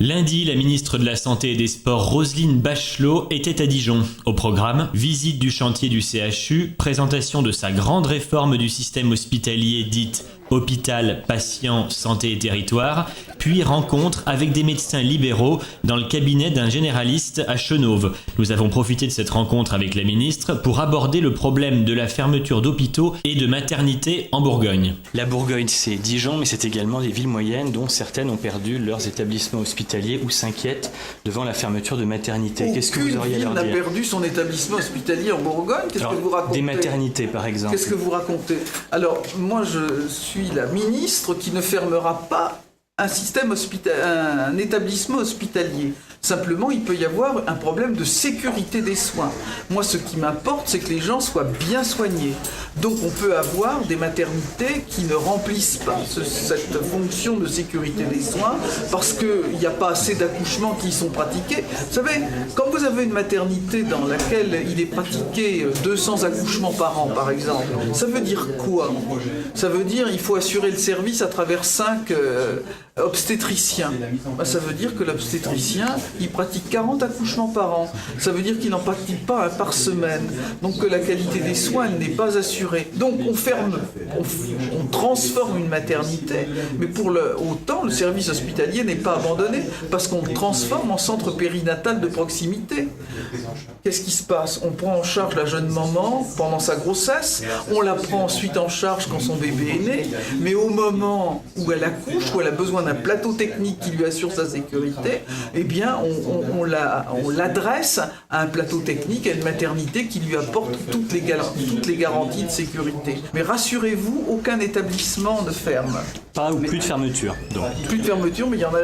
Lundi, la ministre de la Santé et des Sports, Roselyne Bachelot, était à Dijon. Au programme, visite du chantier du CHU, présentation de sa grande réforme du système hospitalier dite Hôpital, Patients, Santé et Territoire, puis rencontre avec des médecins libéraux dans le cabinet d'un généraliste à Chenôve. Nous avons profité de cette rencontre avec la ministre pour aborder le problème de la fermeture d'hôpitaux et de maternités en Bourgogne. La Bourgogne, c'est Dijon, mais c'est également des villes moyennes dont certaines ont perdu leurs établissements hospitaliers ou s'inquiètent devant la fermeture de maternités. Qu'est-ce que vous auriez à leur dire ? Aucune ville n'a perdu son établissement hospitalier en Bourgogne. Qu'est-ce que vous racontez ? Des maternités, par exemple. Qu'est-ce que vous racontez ? Alors, moi, je suis la ministre qui ne fermera pas un établissement hospitalier. Simplement, il peut y avoir un problème de sécurité des soins. Moi, ce qui m'importe, c'est que les gens soient bien soignés. Donc, on peut avoir des maternités qui ne remplissent pas cette fonction de sécurité des soins parce qu'il n'y a pas assez d'accouchements qui y sont pratiqués. Vous savez, quand vous avez une maternité dans laquelle il est pratiqué 200 accouchements par an, par exemple, ça veut dire quoi ? Ça veut dire qu'il faut assurer le service à travers 5 obstétriciens. Ça veut dire que l'obstétricien, il pratique 40 accouchements par an. Ça veut dire qu'il n'en pratique pas un par semaine. Donc que la qualité des soins n'est pas assurée. Donc on transforme une maternité, mais autant le service hospitalier n'est pas abandonné, parce qu'on le transforme en centre périnatal de proximité. Qu'est-ce qui se passe ? On prend en charge la jeune maman pendant sa grossesse, on la prend ensuite en charge quand son bébé est né, mais au moment où elle accouche, où elle a besoin d'un plateau technique qui lui assure sa sécurité, eh bien on l'adresse à un plateau technique, à une maternité qui lui apporte toutes les garanties de sécurité. Mais rassurez-vous, aucun établissement ne ferme. Pas ou plus de fermeture. Donc. Plus de fermeture, mais il y en a.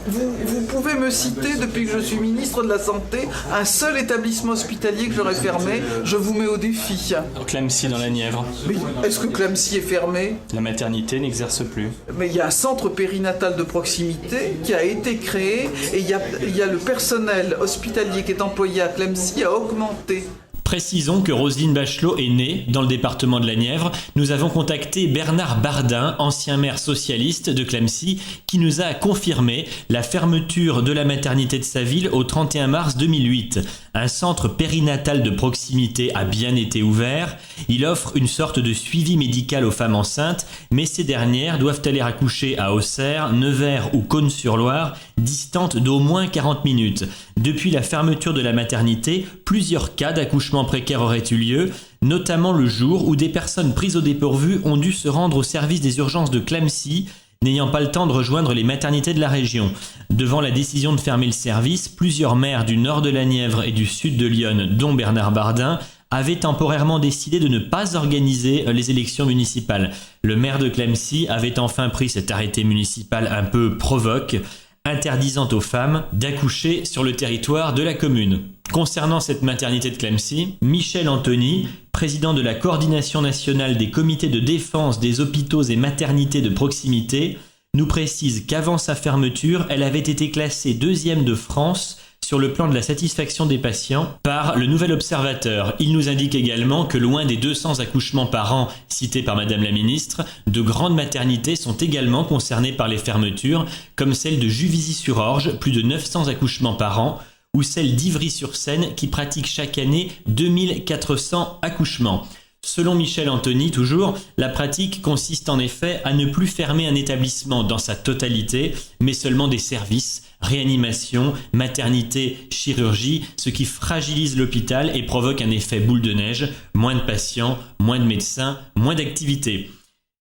Vous pouvez me citer, depuis que je suis ministre de la Santé, un seul établissement hospitalier que j'aurais fermé, je vous mets au défi. Clamecy dans la Nièvre. Mais est-ce que Clamecy est fermé ? La maternité n'exerce plus. Mais il y a un centre périnatal de proximité qui a été créé et il y a le personnel hospitalier qui est employé à Clamecy a augmenté. Précisons que Roselyne Bachelot est née dans le département de la Nièvre. Nous avons contacté Bernard Bardin, ancien maire socialiste de Clamecy, qui nous a confirmé la fermeture de la maternité de sa ville au 31 mars 2008. Un centre périnatal de proximité a bien été ouvert. Il offre une sorte de suivi médical aux femmes enceintes, mais ces dernières doivent aller accoucher à Auxerre, Nevers ou Cosne-sur-Loire, distantes d'au moins 40 minutes. Depuis la fermeture de la maternité, plusieurs cas d'accouchement précaire auraient eu lieu, notamment le jour où des personnes prises au dépourvu ont dû se rendre au service des urgences de Clamecy, n'ayant pas le temps de rejoindre les maternités de la région. Devant la décision de fermer le service, plusieurs maires du nord de la Nièvre et du sud de l'Yonne, dont Bernard Bardin, avaient temporairement décidé de ne pas organiser les élections municipales. Le maire de Clamecy avait enfin pris cet arrêté municipal un peu provoque, interdisant aux femmes d'accoucher sur le territoire de la commune. Concernant cette maternité de Clamecy, Michel Antony, président de la coordination nationale des comités de défense des hôpitaux et maternités de proximité, nous précise qu'avant sa fermeture, elle avait été classée 2e de France sur le plan de la satisfaction des patients par le Nouvel Observateur. Il nous indique également que loin des 200 accouchements par an cités par Madame la Ministre, de grandes maternités sont également concernées par les fermetures, comme celle de Juvisy-sur-Orge, plus de 900 accouchements par an, ou celle d'Ivry-sur-Seine qui pratique chaque année 2400 accouchements. Selon Michel Antony, toujours, la pratique consiste en effet à ne plus fermer un établissement dans sa totalité, mais seulement des services, réanimation, maternité, chirurgie, ce qui fragilise l'hôpital et provoque un effet boule de neige, moins de patients, moins de médecins, moins d'activité.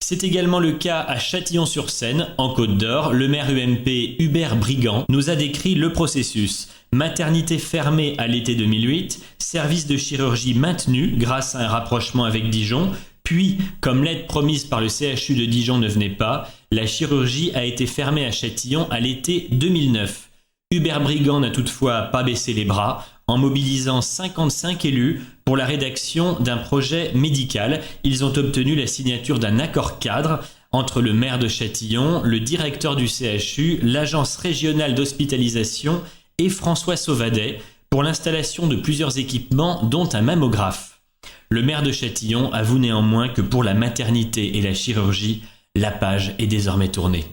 C'est également le cas à Châtillon-sur-Seine, en Côte d'Or. Le maire UMP Hubert Brigand nous a décrit le processus. Maternité fermée à l'été 2008, service de chirurgie maintenu grâce à un rapprochement avec Dijon, puis, comme l'aide promise par le CHU de Dijon ne venait pas, la chirurgie a été fermée à Châtillon à l'été 2009. Hubert Brigand n'a toutefois pas baissé les bras. En mobilisant 55 élus pour la rédaction d'un projet médical, ils ont obtenu la signature d'un accord cadre entre le maire de Châtillon, le directeur du CHU, l'agence régionale d'hospitalisation et François Sauvadet pour l'installation de plusieurs équipements dont un mammographe. Le maire de Châtillon avoue néanmoins que pour la maternité et la chirurgie, la page est désormais tournée.